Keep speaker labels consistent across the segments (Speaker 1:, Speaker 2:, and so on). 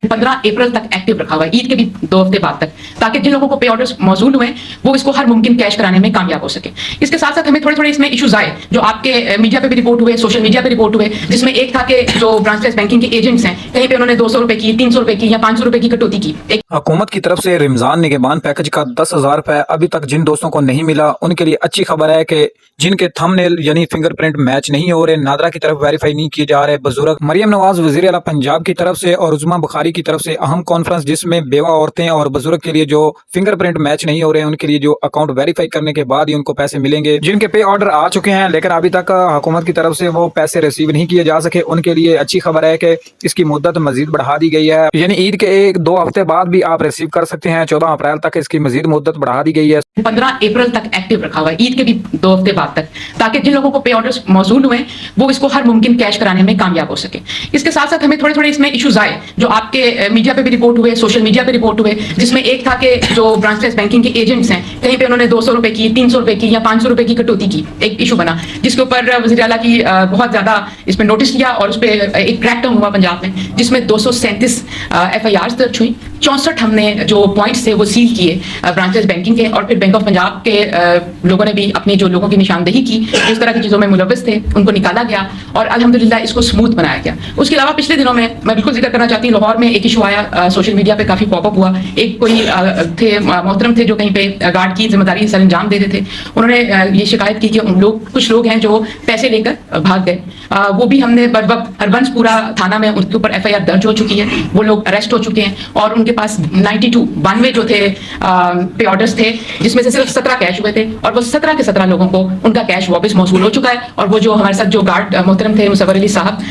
Speaker 1: 15 अप्रैल तक एक्टिव रखा हुआ है, ईद के भी 2 हफ्ते बाद तक, ताकि जिन लोगों को पे ऑर्डर्स मौजूद हुए वो इसको हर मुमकिन कैश कराने में कामयाब हो सके। इसके साथ साथ हमें थोड़े थोड़े इसमें इश्यूज आए जो आपके मीडिया पे भी रिपोर्ट हुए, सोशल मीडिया पे रिपोर्ट हुए, जिसमें एक था कि जो ब्रांचलेस बैंकिंग के एजेंट्स हैं कहीं पे उन्होंने 200 रुपए की, 300 रुपए की या 500 रुपए की कटौती की।
Speaker 2: हुकूमत की तरफ से रमजान निगहबान पैकेज का 10,000 रुपए अभी तक जिन दोस्तों को नहीं मिला उनके लिए अच्छी खबर है कि जिनके थंबनेल यानी फिंगरप्रिंट मैच नहीं हो रहे, नादरा की तरफ वेरीफाई नहीं किए जा रहे बुजुर्ग, मरियम नवाज वजीर आला पंजाब की तरफ से और उज़्मा बुखारी की तरफ से अहम कॉन्फ्रेंस जिसमें बेवा औरतें और बुजुर्ग के लिए जो फिंगरप्रिंट मैच नहीं हो रहे हैं उनके लिए जो अकाउंट वेरीफाई करने के बाद ही उनको पैसे मिलेंगे। जिनके पे ऑर्डर आ चुके हैं लेकिन अभी तक हुकूमत की तरफ से वो पैसे रिसीव नहीं किए जा सके, उनके लिए अच्छी खबर है कि इसकी मुद्दत मजीद बढ़ा दी गई है, यानी ईद के 1-2 हफ्ते बाद भी आप रिसीव कर सकते हैं। 14 अप्रैल तक इसकी मजीद मुद्दत बढ़ा दी गई है।
Speaker 1: 15 अप्रैल तक एक्टिव रखा हुआ है, ईद के भी 2 हफ्ते बाद तक, ताकि जिन लोगों को पे ऑर्डर्स मौजूद हुए वो इसको हर मुमकिन कैश कराने में कामयाब हो सके। इसके साथ साथ हमें थोड़े थोड़े इसमें इश्यूज आए जो आपके मीडिया पे भी रिपोर्ट हुए, सोशल मीडिया पे रिपोर्ट हुए, जिसमें एक था कि जो ब्रांचलेस बैंकिंग के एजेंट्स हैं कहीं पे उन्होंने 200 रुपए की, 300 रुपए की या 500 रुपए की कटौती की। एक इशू बना जिसके ऊपर वज़ीर आला की बहुत ज्यादा इसमें नोटिस लिया और उस पर एक क्रैकडाउन हुआ पंजाब में, जिसमें 237 FIRs दर्ज हुई, 64 हमने जो पॉइंट्स थे वो सील किए ब्रांचेस बैंकिंग के, और फिर बैंक ऑफ पंजाब के लोगों ने भी अपने जो लोगों की निशानदेही की इस तरह की चीज़ों में मुलव्वस थे उनको निकाला गया और अल्हम्दुलिल्लाह इसको स्मूथ बनाया गया। उसके अलावा पिछले दिनों में मैं बिल्कुल जिक्र करना चाहती हूँ, लाहौर में एक इशू आया, सोशल मीडिया पे काफ़ी पॉपअप हुआ। एक कोई थे मोहतरम थे जो कहीं पे गार्ड की जिम्मेदारी सर अंजाम दे रहे थे, उन्होंने ये शिकायत की कि कुछ लोग हैं जो पैसे लेकर भाग गए। वो भी हमने बर वक्त हरबंसपुरा थाना में उनके ऊपर FIR दर्ज हो चुकी है, वो लोग अरेस्ट हो चुके हैं और उनके पास 92 जो थे पे ऑर्डर्स थे, जिसमें से सिर्फ 17 कैश हुए थे और वो 17 के 17 लोगों को उनका कैश वापस मौसूल हो चुका है। और वो जो हमारे साथ जो गार्ड मोहतरम थे मुसव्वर अली साहब,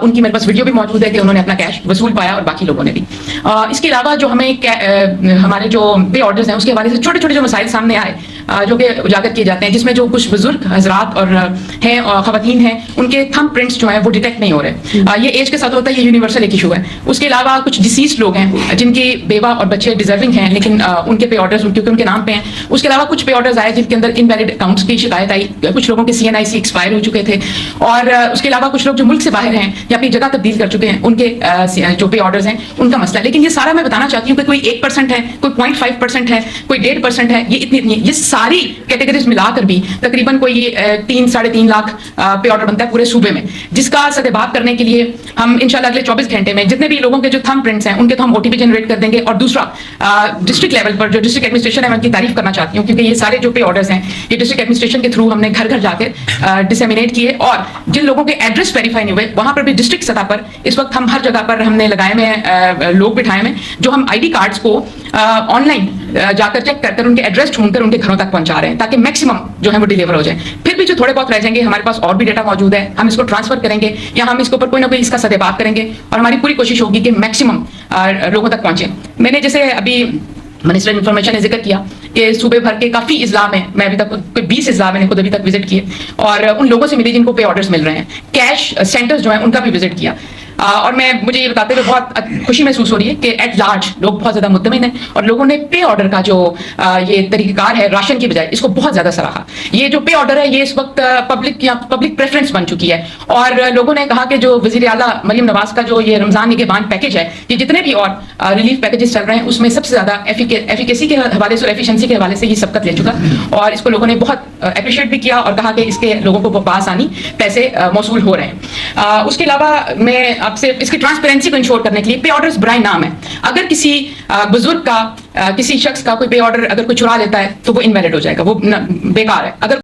Speaker 1: उनकी मेरे पास वीडियो भी मौजूद है कि उन्होंने अपना कैश वसूल पाया और बाकी लोगों ने भी। इसके अलावा जो हमें हमारे जो पे ऑर्डर्स हैं उसके हवाले से छोटे छोटे जो मसाइल सामने आए जो कि उजागर किए जाते हैं, जिसमें जो कुछ बुजुर्ग हजरात और हैं और खवातीन हैं उनके थंब प्रिंट्स जो हैं वो डिटेक्ट नहीं हो रहे। ये एज के साथ होता है, ये यूनिवर्सल एक इशू है। उसके अलावा कुछ डिसीज लोग हैं जिनकी बेवा और बच्चे डिजर्विंग हैं लेकिन उनके पे ऑर्डर्स क्योंकि उनके नाम पे हैं। उसके अलावा कुछ पे ऑर्डर्स आए जिनके अंदर इनवैलिड अकाउंट्स की शिकायत आई, कुछ लोगों के CNIC एक्सपायर हो चुके थे और उसके अलावा कुछ लोग जो मुल्क से बाहर हैं या अपनी जगह तब्दील कर चुके हैं उनके जो पे ऑर्डर्स हैं उनका मसला। लेकिन ये सारा मैं बताना चाहती हूँ कि कोई 1% है, कोई 0.5% है, कोई 1.5% है, ये इतनी ये सारी कैटेगरीज मिलाकर भी तकरीबन कोई 3-3.5 लाख पे ऑर्डर बनता है पूरे सूबे में, जिसका सदेबाब करने के लिए हम इंशाल्लाह अगले 24 घंटे में जितने भी लोगों के जो थंब प्रिंट्स हैं उनके तो हम OTP जनरेट कर देंगे। और दूसरा डिस्ट्रिक्ट लेवल पर जो डिस्ट्रिक्ट एडमिनिस्ट्रेशन है मैं उनकी तारीफ करना चाहती हूँ क्योंकि ये सारे जो पे ऑर्डर्स हैं ये डिस्ट्रिक्ट एडमिनिस्ट्रेशन के थ्रू हमने घर घर जाकर डिसेमिनेट किए और जिन लोगों के एड्रेस वेरीफाई नहीं हुए वहां पर भी डिस्ट्रिक्ट सतह पर इस वक्त हम हर जगह पर हमने लगाए में लोग बिठाए में जो हम ID कार्ड्स को ऑनलाइन जाकर चेक कर उनके एड्रेस ढूंढकर उनके घरों तक पहुंचा रहे हैं ताकि मैक्सिमम जो है वो डिलीवर हो जाए। फिर भी जो थोड़े बहुत रह जाएंगे हमारे पास और भी डेटा मौजूद है, हम इसको ट्रांसफर करेंगे या हम इसके ऊपर कोई ना कोई इसका सदेबाब करेंगे और हमारी पूरी कोशिश होगी कि मैक्सिमम लोगों तक पहुंचे। मैंने जैसे अभी मिनिस्टर इन्फॉर्मेशन ने जिक्र किया कि सूबे भर के काफ़ी इजला में मैं अभी तक कोई 20 इजला मैंने खुद अभी तक विजिट किए और उन लोगों से मिली जिनको पे ऑर्डर्स मिल रहे हैं। कैश सेंटर्स जो हैं उनका भी विजिट किया और मुझे ये बताते हुए बहुत खुशी महसूस हो रही है कि एट लार्ज लोग बहुत ज़्यादा मुतमिन हैं और लोगों ने पे ऑर्डर का जो ये तरीक़ाकार है राशन की बजाय इसको बहुत ज़्यादा सराहा। ये जो पे ऑर्डर है ये इस वक्त पब्लिक प्रेफरेंस बन चुकी है और लोगों ने कहा कि जो वज़ीर आला मरियम नवाज का जो ये रमज़ान निगहबान पैकेज है, ये जितने भी और रिलीफ पैकेजेस चल रहे हैं उसमें सबसे ज़्यादा एफिकेसी के हवाले से और एफिशिएंसी के हवाले से ये सबकत ले चुका और इसको लोगों ने बहुत अप्रिशिएट भी किया और कहा कि इसके लोगों को पासानी पैसे मौसूल हो रहे हैं। उसके अलावा मैं आपसे इसकी ट्रांसपेरेंसी को इंश्योर करने के लिए पे ऑर्डर्स बराए नाम है। अगर किसी बुजुर्ग का किसी शख्स का कोई पे ऑर्डर अगर कोई चुरा लेता है तो वो इनवैलिड हो जाएगा, वो बेकार है। अगर